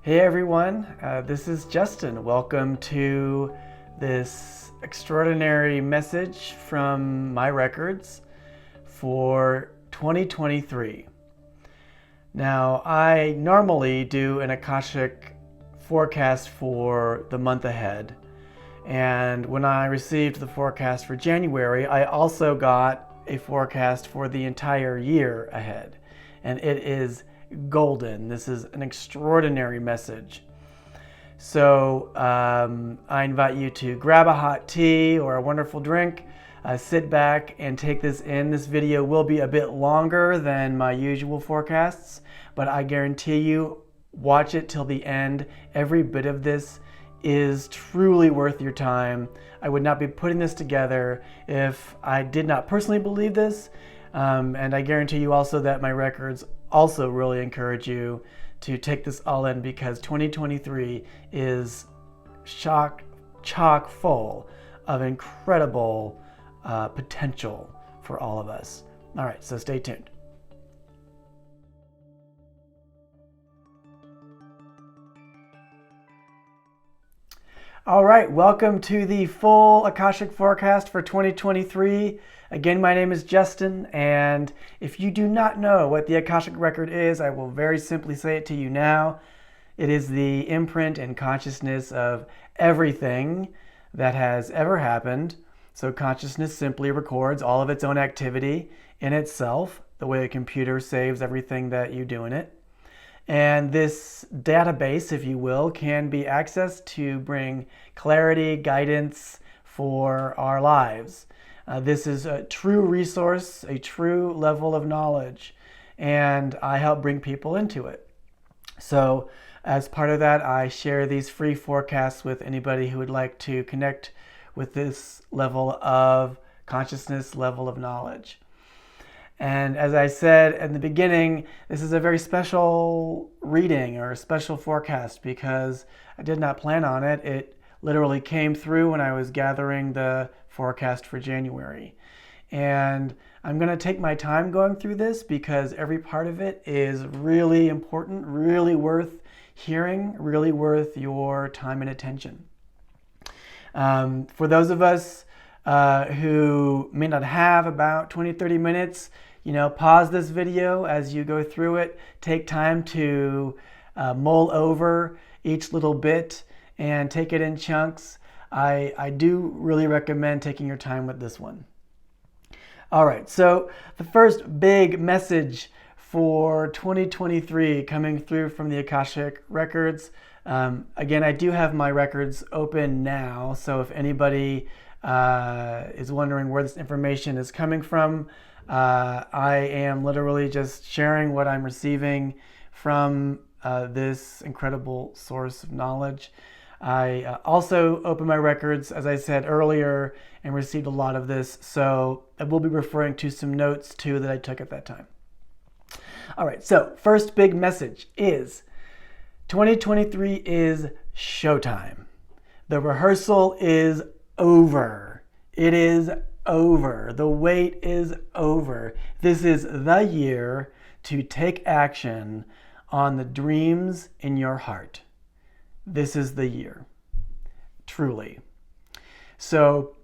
Hey everyone, this is Justin. Welcome to this extraordinary message from my records for 2023. Now, I normally do an Akashic forecast for the month ahead, and when I received the forecast for January, I also got a forecast for the entire year ahead, and it is golden. This is an extraordinary message. So I invite you to grab a hot tea or a wonderful drink, sit back and take this in. This video will be a bit longer than my usual forecasts, but I guarantee you, watch it till the end. Every bit of this is truly worth your time. I would not be putting this together if I did not personally believe this. And I guarantee you also that my records also really encourage you to take this all in, because 2023 is chock full of incredible potential for all of us. All right, so stay tuned. All right, welcome to the full Akashic Forecast for 2023. Again, my name is Justin, and if you do not know what the Akashic Record is, I will very simply say it to you now. It is the imprint and consciousness of everything that has ever happened. So consciousness simply records all of its own activity in itself, the way a computer saves everything that you do in it. And this database, if you will, can be accessed to bring clarity, guidance for our lives. This is a true resource, a true level of knowledge, and I help bring people into it. So as part of that, I share these free forecasts with anybody who would like to connect with this level of consciousness, level of knowledge. And as I said in the beginning, this is a very special reading or a special forecast because I did not plan on it. It literally came through when I was gathering the forecast for January. And I'm going to take my time going through this because every part of it is really important, really worth hearing, really worth your time and attention. For those of us who may not have about 20-30 minutes, pause this video as you go through it. Take time to mull over each little bit and take it in chunks. I do really recommend taking your time with this one. All right, so the first big message for 2023 coming through from the Akashic Records. Again, I do have my records open now, so if anybody is wondering where this information is coming from, I am literally just sharing what I'm receiving from this incredible source of knowledge. I also opened my records, as I said earlier, and received a lot of this, so I will be referring to some notes too that I took at that time. All right, so first big message is 2023 is showtime. The rehearsal is over. It is over. The wait is over. This is the year to take action on the dreams in your heart. This is the year, truly. So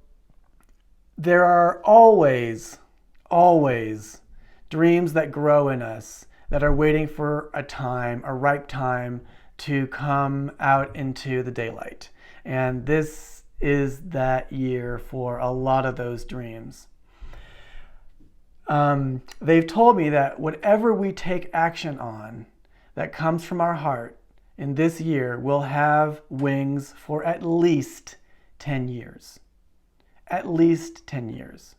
there are always dreams that grow in us that are waiting for a ripe time to come out into the daylight. And this is that year for a lot of those dreams. They've told me that whatever we take action on that comes from our heart in this year will have wings for at least 10 years. At least 10 years.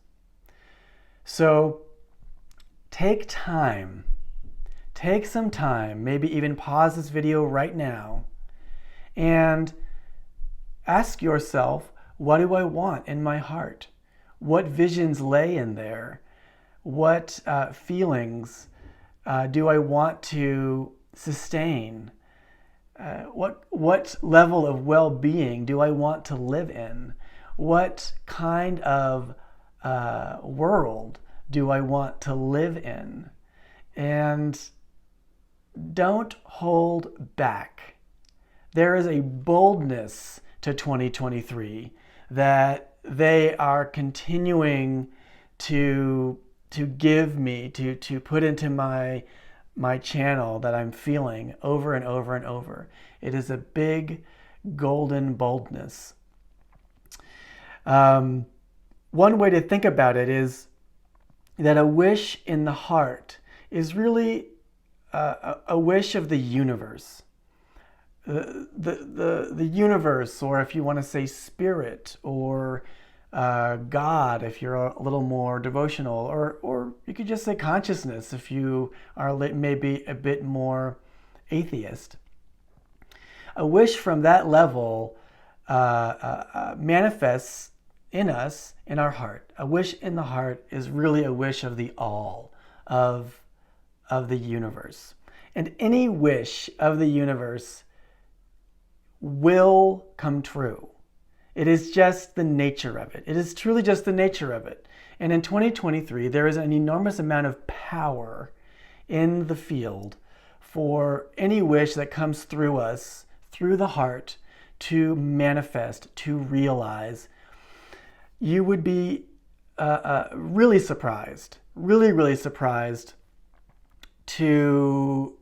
So take time. Take some time, maybe even pause this video right now, and ask yourself, what do I want in my heart? What visions lay in there? What feelings do I want to sustain? What level of well-being do I want to live in? What kind of world do I want to live in? And don't hold back. there is a boldness to 2023 that they are continuing to give me, to put into my channel, that I'm feeling over and over and over. It is a big golden boldness. One way to think about it is that a wish in the heart is really a wish of the universe. The universe, or if you want to say spirit, or God, if you're a little more devotional, or you could just say consciousness if you are maybe a bit more atheist. A wish from that level manifests in us, in our heart. A wish in the heart is really a wish of the all of the universe. And any wish of the universe will come true. It is just the nature of it. It is truly just the nature of it. And in 2023, there is an enormous amount of power in the field for any wish that comes through us, through the heart, to manifest, to realize. You would be really surprised, really surprised to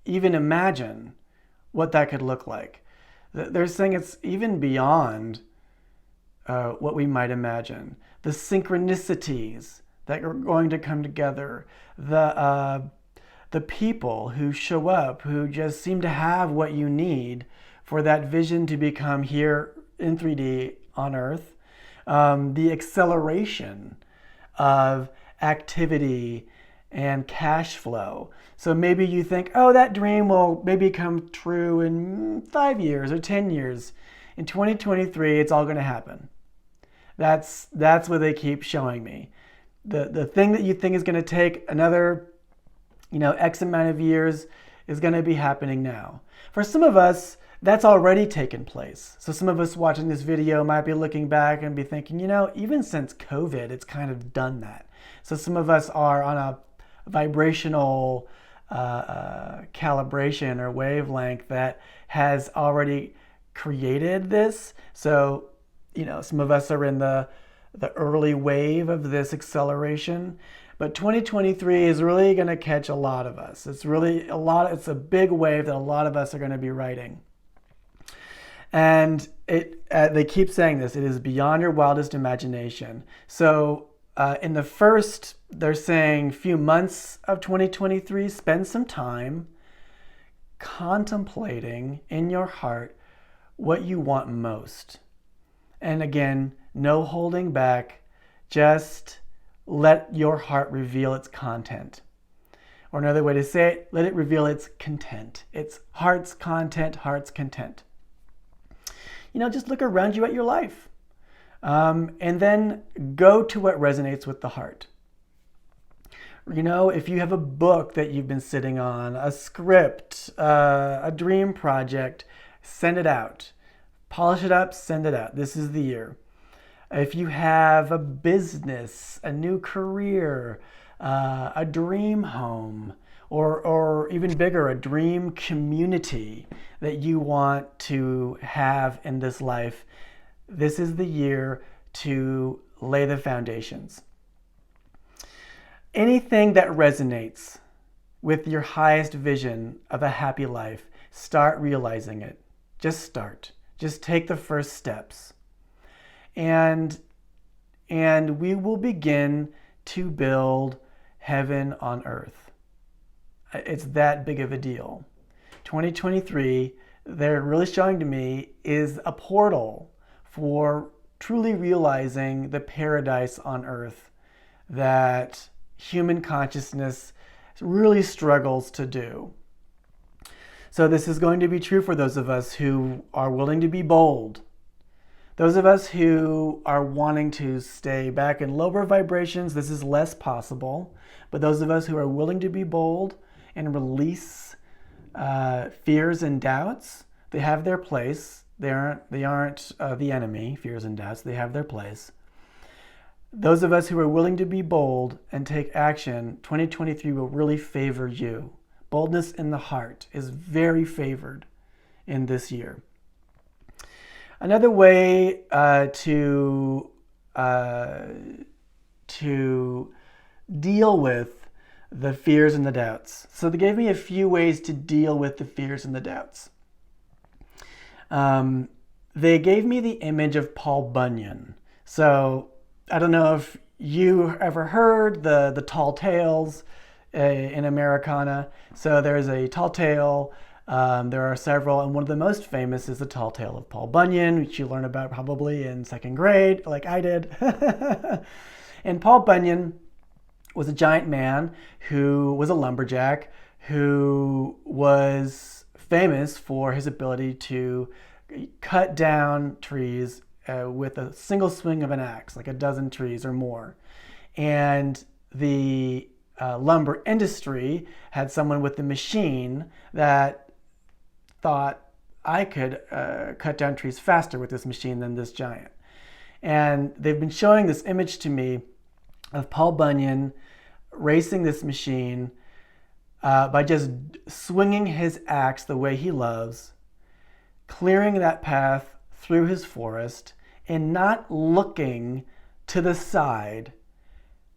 even imagine what that could look like. They're saying it's even beyond what we might imagine. The synchronicities that are going to come together, the people who show up, who just seem to have what you need for that vision to become here in 3D on Earth, the acceleration of activity and cash flow. So maybe you think, oh, that dream will maybe come true in 5 years or 10 years. In 2023, it's all going to happen. That's what they keep showing me. The thing that you think is going to take another, X amount of years is going to be happening now. For some of us, that's already taken place. So some of us watching this video might be looking back and be thinking, even since COVID, it's kind of done that. So some of us are on a vibrational calibration or wavelength that has already created this. So, some of us are in the early wave of this acceleration. But 2023 is really going to catch a lot of us. It's a big wave that a lot of us are going to be riding. And they keep saying this, it is beyond your wildest imagination. So in the first, they're saying few months of 2023, spend some time contemplating in your heart what you want most. And again, no holding back, just let your heart reveal its content. Or another way to say it, let it reveal its content. Its heart's content, heart's content. Just look around you at your life. And then go to what resonates with the heart. If you have a book that you've been sitting on, a script, a dream project, send it out. Polish it up, send it out. This is the year. If you have a business, a new career, a dream home, or even bigger, a dream community that you want to have in this life, this is the year to lay the foundations. Anything that resonates with your highest vision of a happy life, start realizing it. Just start. Just take the first steps. And we will begin to build heaven on earth. It's that big of a deal. 2023, they're really showing to me, is a portal for truly realizing the paradise on earth that human consciousness really struggles to do. So this is going to be true for those of us who are willing to be bold. Those of us who are wanting to stay back in lower vibrations, this is less possible. But those of us who are willing to be bold and release fears and doubts, they have their place. They aren't the enemy, fears and doubts. They have their place. Those of us who are willing to be bold and take action, 2023 will really favor you. Boldness in the heart is very favored in this year. Another way to deal with the fears and the doubts. So they gave me a few ways to deal with the fears and the doubts. They gave me the image of Paul Bunyan. So I don't know if you ever heard the tall tales in Americana. So there's a tall tale. There are several, and one of the most famous is the tall tale of Paul Bunyan, which you learn about probably in second grade, like I did. And Paul Bunyan was a giant man who was a lumberjack, who was famous for his ability to cut down trees with a single swing of an axe, like a dozen trees or more. And the lumber industry had someone with the machine that thought, I could cut down trees faster with this machine than this giant. And they've been showing this image to me of Paul Bunyan racing this machine by just swinging his axe the way he loves, clearing that path through his forest, and not looking to the side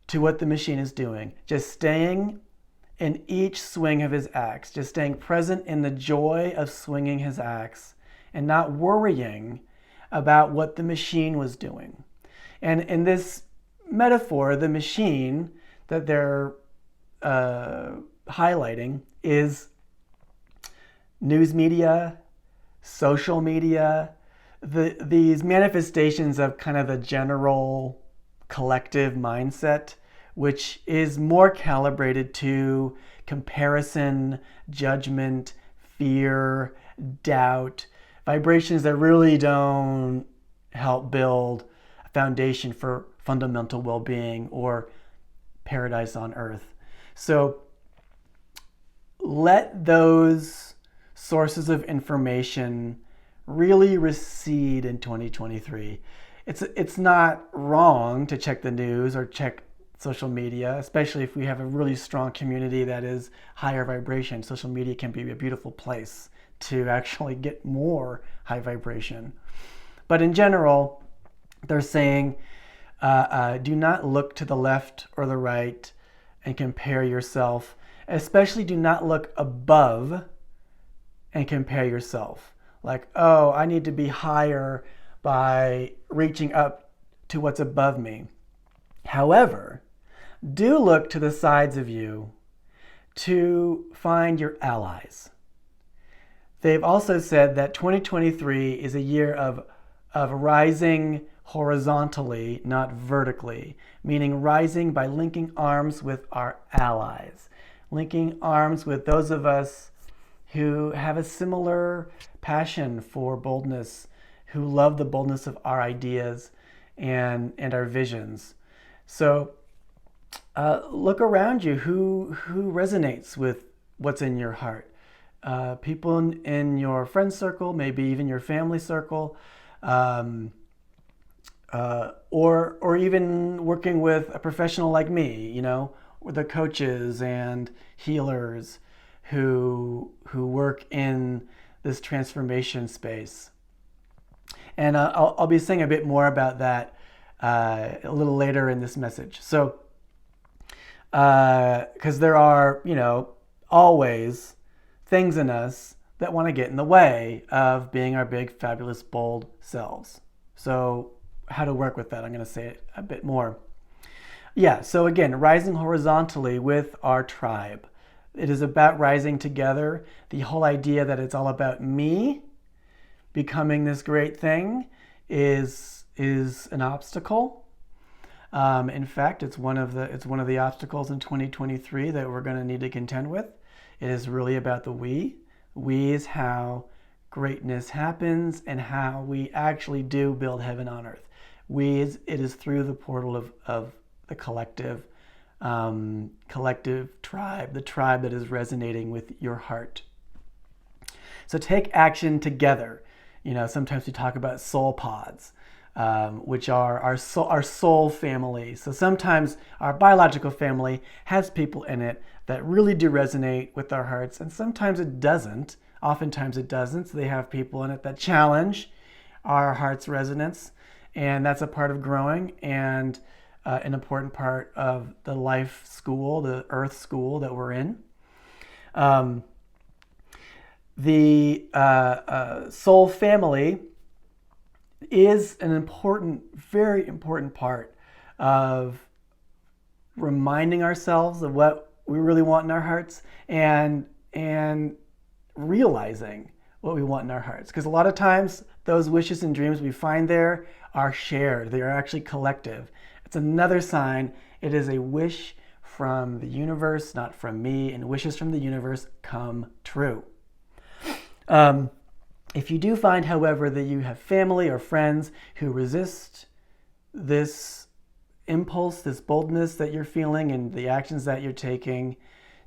to what the machine is doing, just staying in each swing of his axe, just staying present in the joy of swinging his axe and not worrying about what the machine was doing. And in this metaphor, the machine that they're highlighting is news media, social media, these manifestations of kind of the general collective mindset, which is more calibrated to comparison, judgment, fear, doubt, vibrations that really don't help build a foundation for fundamental well-being or paradise on earth. So let those sources of information really recede in 2023. It's not wrong to check the news or check social media, especially if we have a really strong community that is higher vibration. Social media can be a beautiful place to actually get more high vibration. But in general, they're saying, do not look to the left or the right and compare yourself. Especially do not look above and compare yourself. Like, oh, I need to be higher by reaching up to what's above me. However, do look to the sides of you to find your allies. They've also said that 2023 is a year of rising horizontally, not vertically, meaning rising by linking arms with our allies, linking arms with those of us who have a similar passion for boldness, who love the boldness of our ideas and our visions. So look around you who resonates with what's in your heart. People in your friend circle, maybe even your family circle, or even working with a professional like me, you know, with the coaches and healers who work in this transformation space. And I'll be saying a bit more about that a little later in this message. So, because there are, you know, always things in us that want to get in the way of being our big, fabulous, bold selves. So how to work with that, I'm going to say it a bit more. Yeah, so again, rising horizontally with our tribe. It is about rising together. The whole idea that it's all about me becoming this great thing is an obstacle. In fact, it's one of the obstacles in 2023 that we're going to need to contend with. It is really about the we. We is how greatness happens and how we actually do build heaven on earth. It is through the portal of the collective tribe, the tribe that is resonating with your heart. So take action together. You know, sometimes we talk about soul pods. which are our soul family. So sometimes our biological family has people in it that really do resonate with our hearts, and sometimes it doesn't. Oftentimes it doesn't. So they have people in it that challenge our heart's resonance, and that's a part of growing and an important part of the life school, the earth school that we're in. The soul family is an important, very important part of reminding ourselves of what we really want in our hearts and realizing what we want in our hearts. Because a lot of times those wishes and dreams we find there are shared. They are actually collective. It's another sign it is a wish from the universe, not from me, and wishes from the universe come true. If you do find, however, that you have family or friends who resist this impulse, this boldness that you're feeling and the actions that you're taking,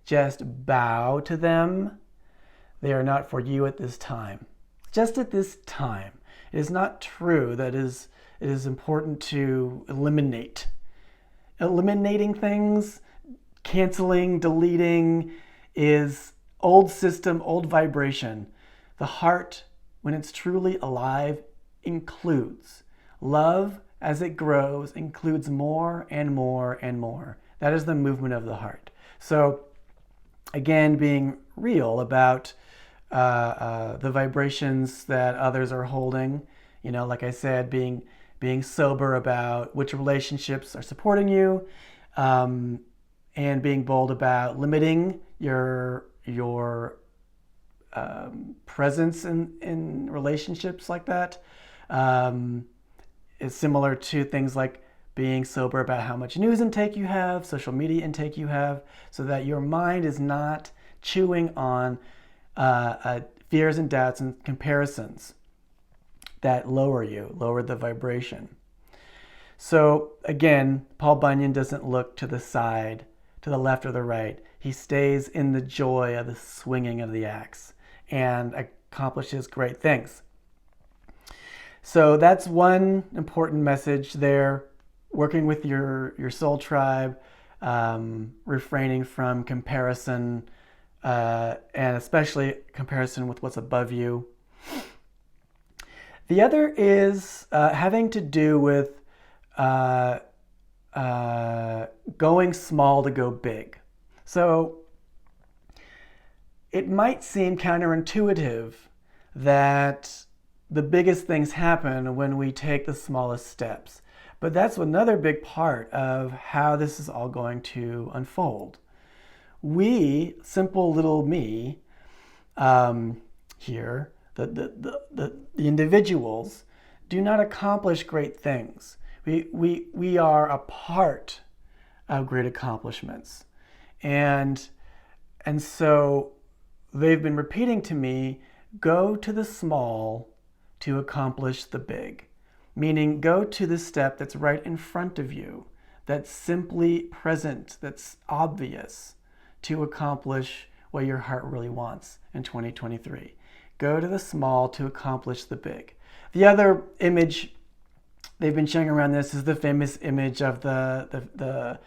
just bow to them. They are not for you at this time. Just at this time. It is not true that it is important to eliminate. Eliminating things, canceling, deleting is old system, old vibration. The heart, when it's truly alive, includes. Love, as it grows, includes more and more and more. That is the movement of the heart. So, again, being real about the vibrations that others are holding. You know, like I said, being sober about which relationships are supporting you, and being bold about limiting your presence in relationships like that. Is similar to things like being sober about how much news intake you have, social media intake you have, so that your mind is not chewing on fears and doubts and comparisons that lower the vibration. So again, Paul Bunyan doesn't look to the side, to the left or the right. He stays in the joy of the swinging of the axe and accomplishes great things. So that's one important message there, working with your soul tribe, refraining from comparison, and especially comparison with what's above you. The other is having to do with going small to go big. So it might seem counterintuitive that the biggest things happen when we take the smallest steps. But that's another big part of how this is all going to unfold. We, simple little me, here, the individuals, do not accomplish great things. We are a part of great accomplishments. And so they've been repeating to me, go to the small to accomplish the big. Meaning go to the step that's right in front of you, that's simply present, that's obvious, to accomplish what your heart really wants in 2023. Go to the small to accomplish the big. The other image they've been showing around this is the famous image of the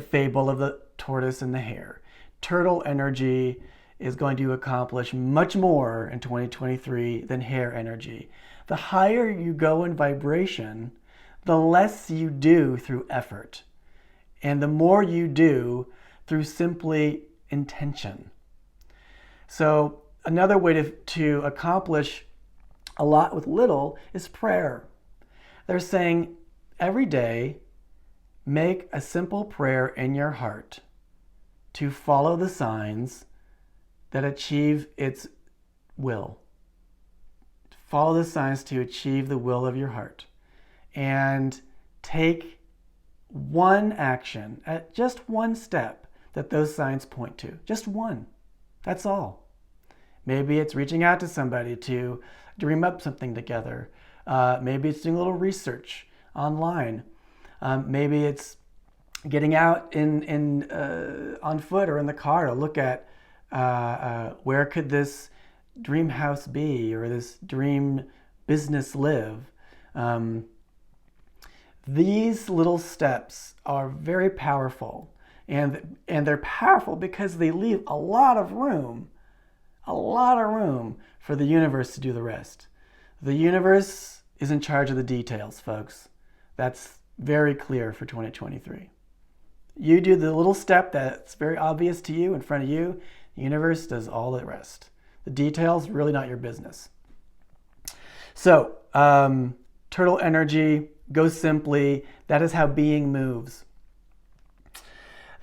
fable of the tortoise and the hare. Turtle energy is going to accomplish much more in 2023 than hare energy. The higher you go in vibration, the less you do through effort, and the more you do through simply intention. So another way to accomplish a lot with little is prayer. They're saying every day, make a simple prayer in your heart to follow the signs that achieve its will. Follow the signs to achieve the will of your heart. And take one action, at just one step that those signs point to. Just one. That's all. Maybe it's reaching out to somebody to dream up something together. Maybe it's doing a little research online. Maybe it's getting out on foot or in the car to look at where could this dream house be or this dream business live. These little steps are very powerful, and they're powerful because they leave a lot of room for the universe to do the rest. The universe is in charge of the details, folks. That's very clear for 2023. You do the little step that's very obvious to you in front of you. The universe does all the rest. The details, really not your business. So, turtle energy, go simply. That is how being moves.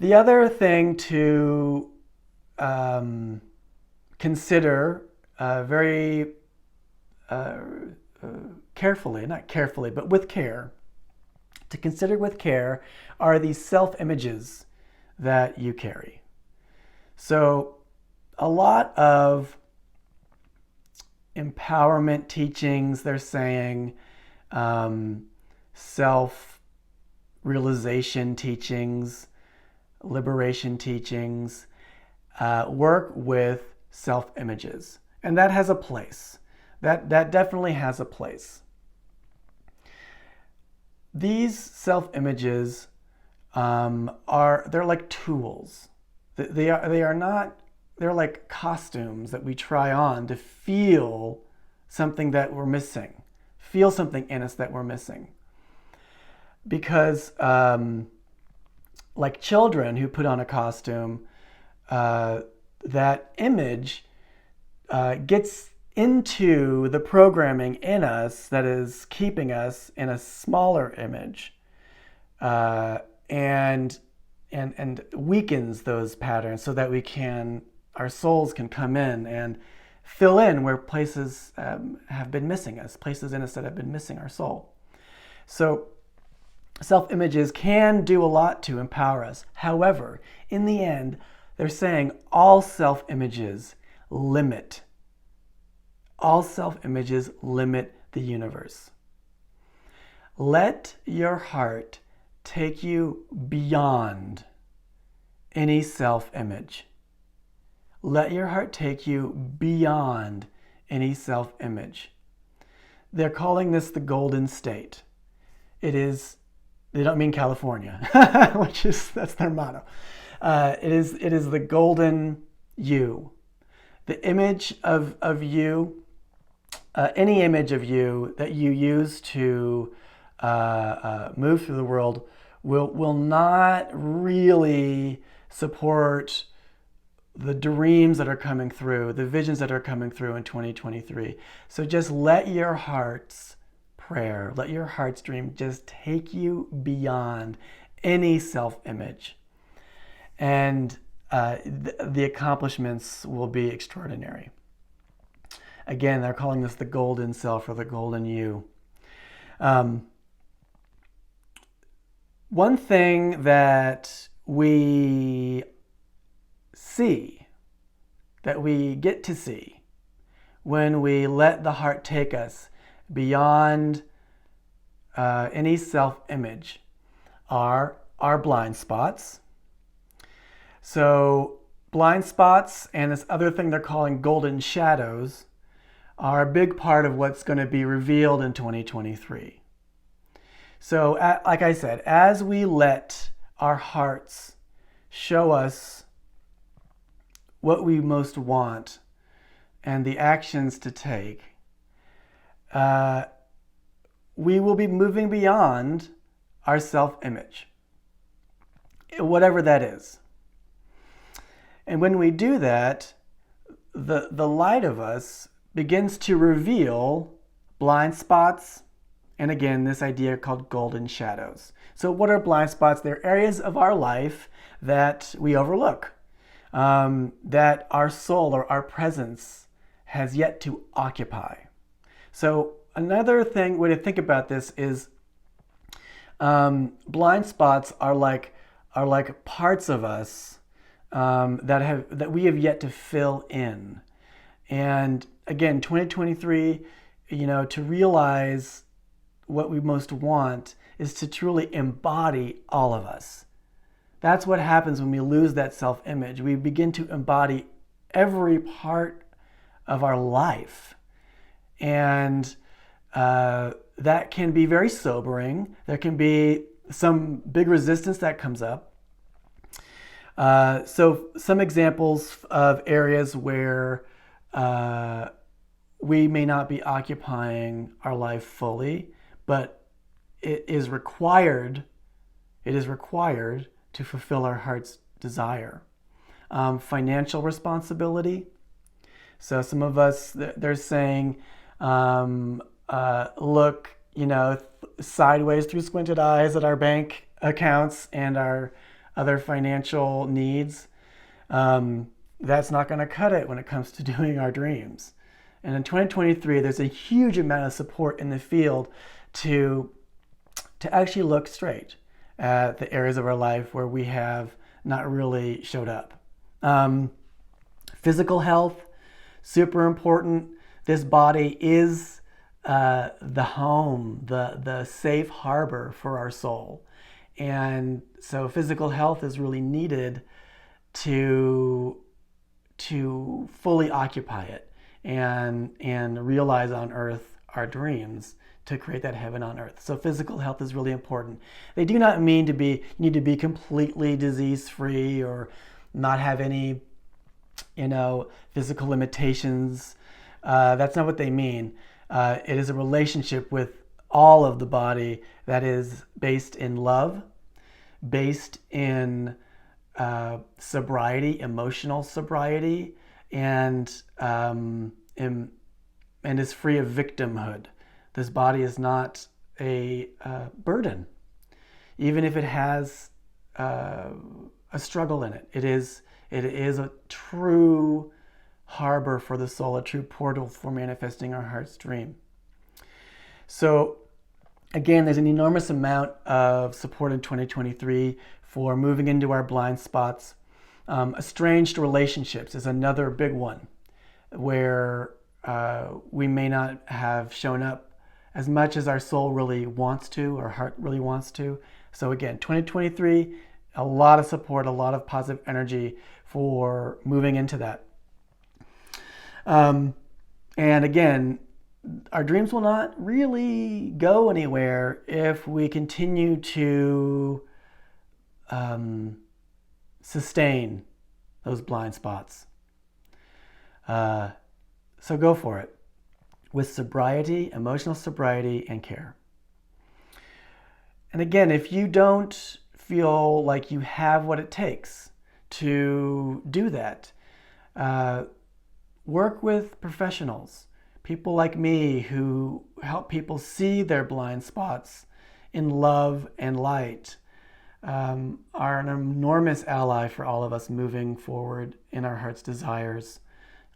The other thing to consider very carefully, not carefully, but with care, to consider with care are these self-images that you carry. So a lot of empowerment teachings, they're saying, self-realization teachings, liberation teachings, work with self-images. And that has a place. That definitely has a place. These self-images they're like tools. They're like costumes that we try on to feel something that we're missing, feel something in us that we're missing. Because like children who put on a costume, that image gets into the programming in us that is keeping us in a smaller image, and weakens those patterns so that our souls can come in and fill in where places have been missing us, places in us that have been missing our soul. So self-images can do a lot to empower us. However, in the end, they're saying all self-images limit. All self-images limit the universe. Let your heart take you beyond any self-image. Let your heart take you beyond any self-image. They're calling this the golden state. It is, they don't mean California, that's their motto. It is the golden you. The image of you, any image of you that you use to move through the world will not really support the dreams that are coming through, the visions that are coming through in 2023. So just let your heart's prayer, let your heart's dream just take you beyond any self-image. And the accomplishments will be extraordinary. Again, they're calling this the golden self or the golden you. One thing that we see, that we get to see when we let the heart take us beyond any self-image are our blind spots. So blind spots and this other thing they're calling golden shadows are a big part of what's going to be revealed in 2023. So like I said, as we let our hearts show us what we most want and the actions to take, we will be moving beyond our self-image, whatever that is. And when we do that, the light of us begins to reveal blind spots, and again, this idea called golden shadows. So what are blind spots? They're areas of our life that we overlook, that our soul or our presence has yet to occupy. So another way to think about this is blind spots are like parts of us that we have yet to fill in. And again, 2023, to realize what we most want is to truly embody all of us. That's what happens when we lose that self-image. We begin to embody every part of our life. And that can be very sobering. There can be some big resistance that comes up. So some examples of areas where we may not be occupying our life fully, but it is required to fulfill our heart's desire. Financial responsibility. So some of us, they're saying, look, sideways through squinted eyes at our bank accounts and our other financial needs. That's not going to cut it when it comes to doing our dreams. And in 2023, there's a huge amount of support in the field to actually look straight at the areas of our life where we have not really showed up. Physical health, super important. This body is the home, the safe harbor for our soul. And so physical health is really needed to fully occupy it and realize on earth our dreams, to create that heaven on earth. So physical health is really important. They do not mean you need to be completely disease-free or not have any, physical limitations. That's not what they mean. It is a relationship with all of the body that is based in love, based in sobriety, emotional sobriety, and is free of victimhood. This body is not a burden, even if it has a struggle in it. It is a true harbor for the soul, a true portal for manifesting our heart's dream. So again, there's an enormous amount of support in 2023 for moving into our blind spots. Estranged relationships is another big one where we may not have shown up as much as our soul really wants to, our heart really wants to. So again, 2023, a lot of support, a lot of positive energy for moving into that. And again, our dreams will not really go anywhere if we continue to sustain those blind spots. So go for it with sobriety, emotional sobriety, and care. And again, if you don't feel like you have what it takes to do that, work with professionals, people like me who help people see their blind spots in love and light, are an enormous ally for all of us moving forward in our heart's desires.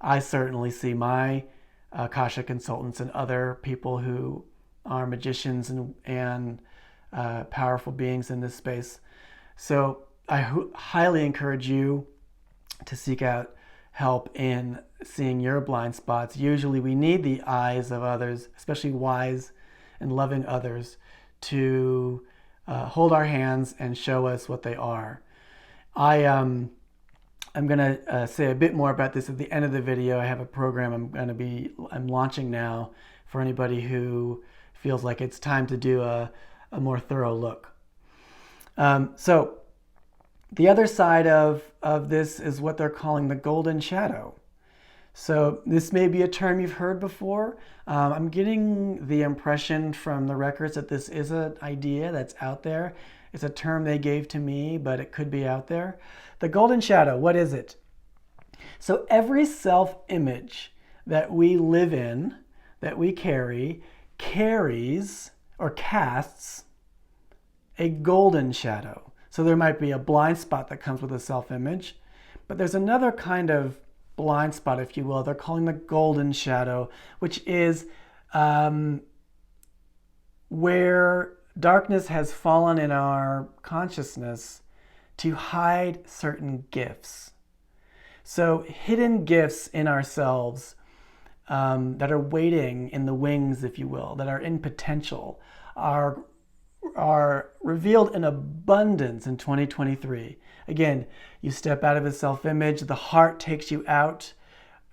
I certainly see my Akashic consultants and other people who are magicians and powerful beings in this space. So I highly encourage you to seek out help in seeing your blind spots. Usually we need the eyes of others, especially wise and loving others, to hold our hands and show us what they are. I'm going to say a bit more about this at the end of the video. I have a program I'm launching now for anybody who feels like it's time to do a more thorough look. So the other side of this is what they're calling the golden shadow. So this may be a term you've heard before. I'm getting the impression from the records that this is an idea that's out there. It's a term they gave to me, but it could be out there. The golden shadow, what is it? So every self-image that we live in, that we carries or casts a golden shadow. So there might be a blind spot that comes with a self-image, but there's another kind of blind spot, if you will. They're calling the golden shadow, which is where darkness has fallen in our consciousness to hide certain gifts. So hidden gifts in ourselves that are waiting in the wings, if you will, that are in potential, are revealed in abundance in 2023. Again, you step out of a self-image, the heart takes you out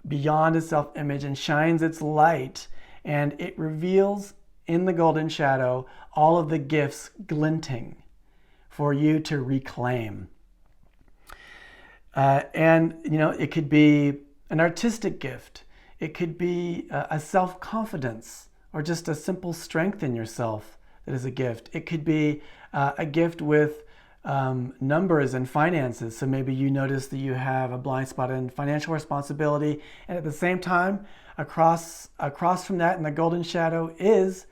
beyond a self-image and shines its light, and it reveals in the golden shadow all of the gifts glinting for you to reclaim. And it could be an artistic gift. It could be a self-confidence or just a simple strength in yourself that is a gift. It could be a gift with numbers and finances. So maybe you notice that you have a blind spot in financial responsibility, and at the same time, across from that in the golden shadow is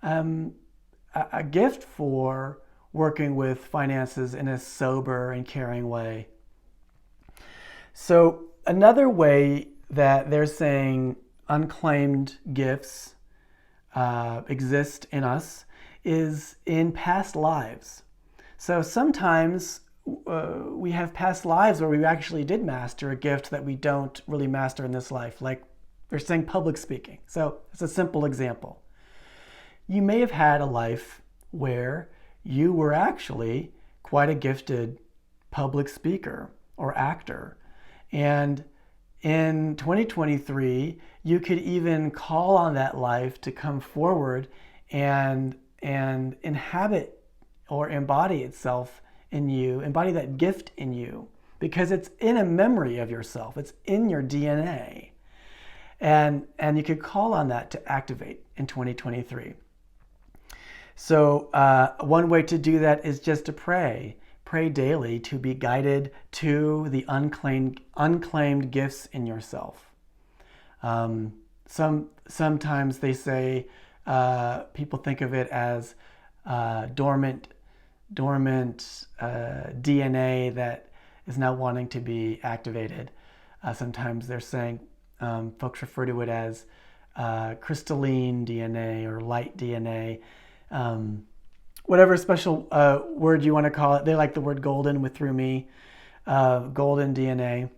a gift for working with finances in a sober and caring way. So another way that they're saying unclaimed gifts exist in us is in past lives. So sometimes we have past lives where we actually did master a gift that we don't really master in this life, like they're saying public speaking. So it's a simple example. You may have had a life where you were actually quite a gifted public speaker or actor. And in 2023, you could even call on that life to come forward and inhabit or embody itself in you, embody that gift in you, because it's in a memory of yourself. It's in your DNA. And you could call on that to activate in 2023. So one way to do that is just to pray. Pray daily to be guided to the unclaimed gifts in yourself. Sometimes they say, people think of it as dormant DNA that is now wanting to be activated. Sometimes they're saying, folks refer to it as crystalline DNA or light DNA. Whatever special word you want to call it. They like the word golden through me. Golden DNA.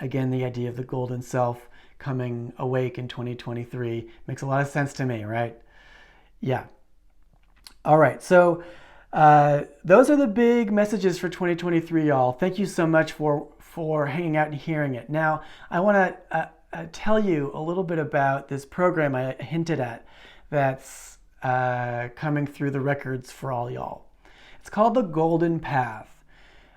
Again, the idea of the golden self coming awake in 2023 makes a lot of sense to me, right? Yeah. All right. So those are the big messages for 2023, y'all. Thank you so much for hanging out and hearing it. Now, I want to tell you a little bit about this program I hinted at that's coming through the records for all y'all. It's called the Golden Path.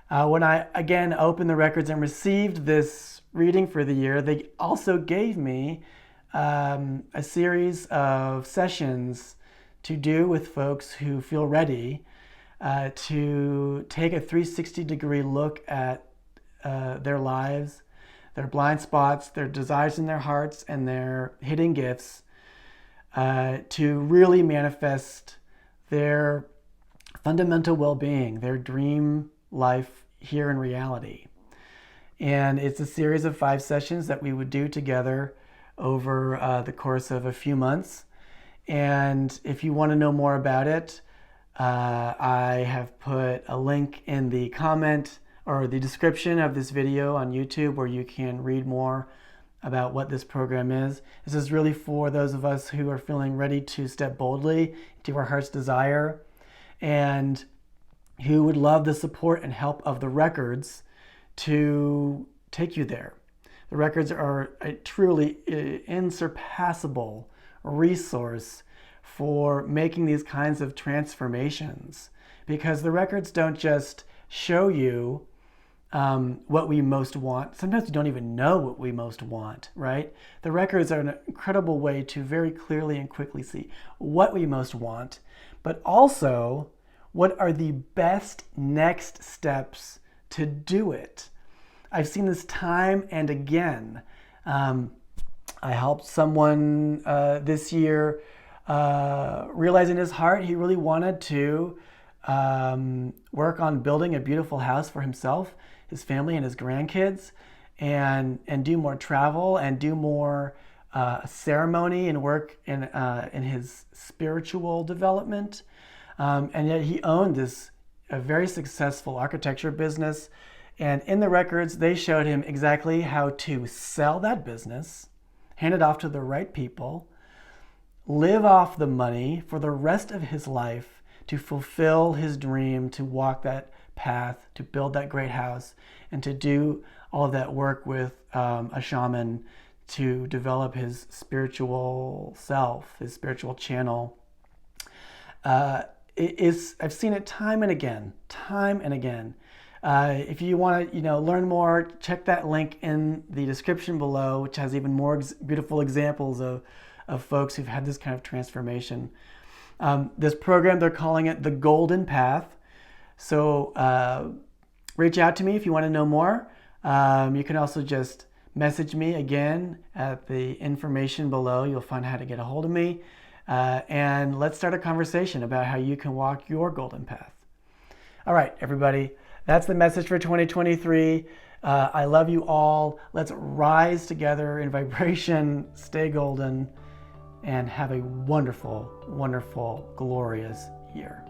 When I, again, opened the records and received this reading for the year, they also gave me a series of sessions to do with folks who feel ready to take a 360-degree look at their lives, their blind spots, their desires in their hearts, and their hidden gifts, to really manifest their fundamental well-being, their dream life here in reality. And it's a series of 5 sessions that we would do together over the course of a few months. And if you want to know more about it, I have put a link in the comment or the description of this video on YouTube where you can read more about what this program is. This is really for those of us who are feeling ready to step boldly into our heart's desire and who would love the support and help of the records to take you there. The records are a truly insurpassable resource for making these kinds of transformations, because the records don't just show you what we most want. Sometimes we don't even know what we most want, right? The records are an incredible way to very clearly and quickly see what we most want, but also what are the best next steps to do it. I've seen this time and again. I helped someone this year realize in his heart he really wanted to work on building a beautiful house for himself, his family, and his grandkids, and do more travel and do more ceremony and work in his spiritual development. And yet he owned a very successful architecture business. And in the records, they showed him exactly how to sell that business, hand it off to the right people, live off the money for the rest of his life to fulfill his dream, to walk that path, to build that great house, and to do all of that work with a shaman to develop his spiritual self, his spiritual channel. I've seen it time and again. If you want to, learn more, check that link in the description below, which has even more beautiful examples of folks who've had this kind of transformation. This program, they're calling it the Golden Path. So reach out to me if you want to know more. You can also just message me again at the information below. You'll find how to get a hold of me. And let's start a conversation about how you can walk your golden path. All right, everybody, that's the message for 2023. I love you all. Let's rise together in vibration, stay golden, and have a wonderful, wonderful, glorious year.